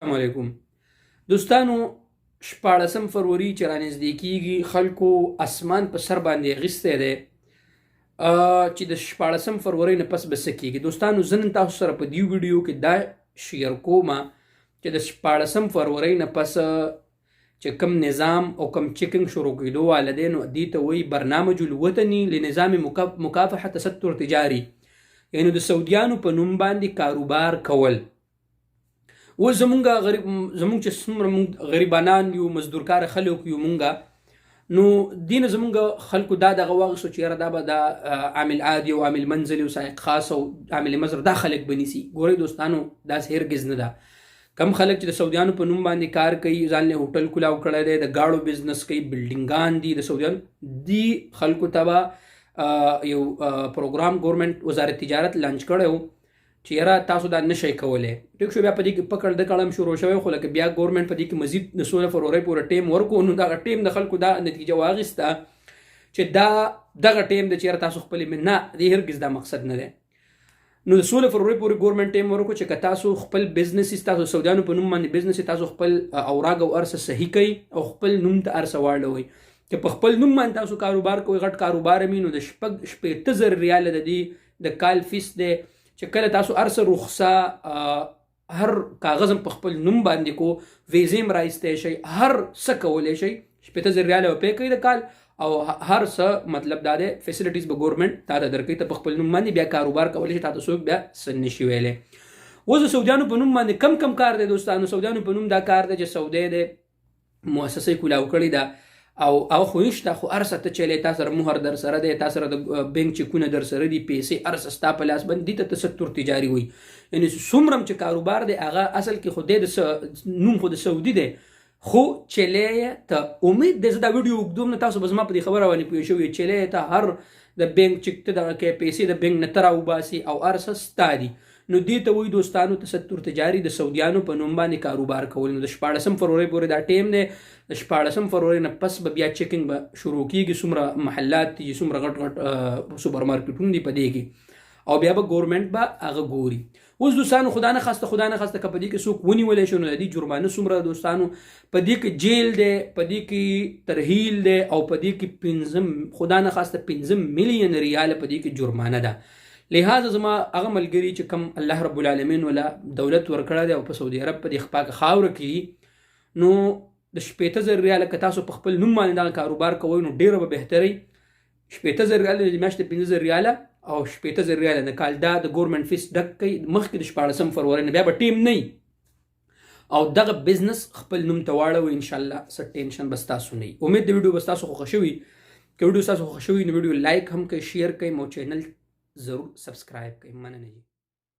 السلام علیکم دوستانو 14 فروری چې رانږدې کیږي خلکو اسمان په سر باندې اخیستی دی چې د 14 فروری نه پس به څه کیږي. دوستانو زه نن تاسو سره په دې ویډیو کې دا شیر کوم چې د 14 فروری نه پس چې کوم نظام او کوم چیکینګ شروع کېدو واله دی نو دې ته وایي برنامج الوطني لنظام مکافحه تستر تجاري، یعنی د سعودیانو په نوم باندې کاروبار کول. و زمونږ چې څومره غریبانان یو مزدورکار خلک یو مونږه نو دین زمونږ خلکو دا دغه واغسو چې یاره دا به د عامل عادي او عامل منزلي او سایق خاص او عامل مزر دا خلک بنیسي. ګورئ دوستانو داسې هرګز نه ده. کم خلک چې د سعودیانو په نوم باندې کار کوي، ځان له هوټل کلاو کړی دی، د گاړو بزنس کوي، بلډینګان دي د سعودیانو دی خلکو ته به یو پروګرام ګورنمنت وزارت تجارت لانچ کړی و چې یاره تاسو دا نشئ کولی. ټیک شو، بیا په دې کې پکړ د کړم شروع شوی، خو لکه بیا ګورنمنت په دې کې مزید د 16 فروری پورې ټیم ورکو نو دغه ټیم د خلکو دا نتیجه واخیسته چې دغه ټیم د چې یاره تاسو خپلې نه دې هرګز دا مقصد نه دی. نو د 16 فروری پورې ګورنمنت ټیم ورکو چې که تاسو خپل بزنس تاسو سعودیانو په نوم باندې بزنس تاسو خپل اوراق او ارسه صحیح کوي او خپل نوم ته ارسه واړوئ چې په خپل نوم باندې تاسو کاروبار کوئ، غټ کاروبار مې نو د 15,000 ریال د دې د کال فیس دی چې کله تاسو ارسه رخصه هر کاغذ په خپل نوم باندې کو، ویزې رایستی شئ، هر څه کولی شئ، 15,000 ریال به پی کوئ د کال او هر څه مطلب دا دی فیسلیټیز به ګورنمنت تا ته درکوي. ته په خپل نوم باندې بیا کاروبار کولی شئ، تا ته څوک بیا څه نشي ویلی. اوس د سعودیانو په نوم باندې کم کار دی دوستانو. سعودیانو په نوم دا کار دی چې سعودی دی مؤسسه کولاو کړې ده او خو نشته، خو ارسه ته چلی، تا سره مهر در سره دی، تا سره د بینک چیکونه در سره دي، پیسې ارسه ستا په لاس باندې، دې ته تستر تجاري وایي. یعنی څومره چې کاروبار دی هغه اصل کې خو د نوم خو د سعودي دی خو چلی ته امید دی. زه دا ویډیو اوږدوم نه، تاسو به زما په دې خبره باندې پوه شوي. چلی ته هر د بینک چیک ته دغه کې پیسې د بینک نه ته راوباسي او ارسه ستا دي. نو دې ته وایي دوستانو تستر تجاري، د سعودیانو په نوم باندې کاروبار کول. نو د 14 فروری پورې دا ټیم دی. د 14 فروری نه پس به بیا چیکینګ به شروع کیږي، څومره محلات دي، څومره غټ غټ سوپر مارکیټونه دي په دې کې، او بیا به ګورنمنت به هغه ګوري. اوس دوستانو خدا نه خواسته که په دې کې څوک ونیولی شي نو د دې جرمانه څومره دوستانو، په دې کې جیل دی، په دې کې ترحیل دی او په دې کې خدا نه خواسته 15 میلیون ریال په دې کې جرمانه ده. لہذا زما هغه ملګري چې کوم الله رب العالمین ولا دولت ورکړی دی او په سعودي عرب په دې خپاکه خاوره کې نو د 15,000 ریال که تاسو په خپل نوم باندې دغه کاروبار کوئ نو ډېره به بهتري. 15,000 ریال د میاشتې 15,000 ریاله او 15,000 ریال د کال دا د ګورنمنت فیس ډک کوي مخکې د 14 فروری نه، بیا به ټیم نه او دغه بزنس خپل نوم ته واړوئ. انشاءالله څه ټینشن به ستاسو نه وي. امید د ویډیو به ستاسو خوښه شوي. که ویډیو ستاسو خوښه شوي نو ویډیو لایک هم کوئ، شیر کوئ او چینل ضرور سبسکرایب کوئ. مننه.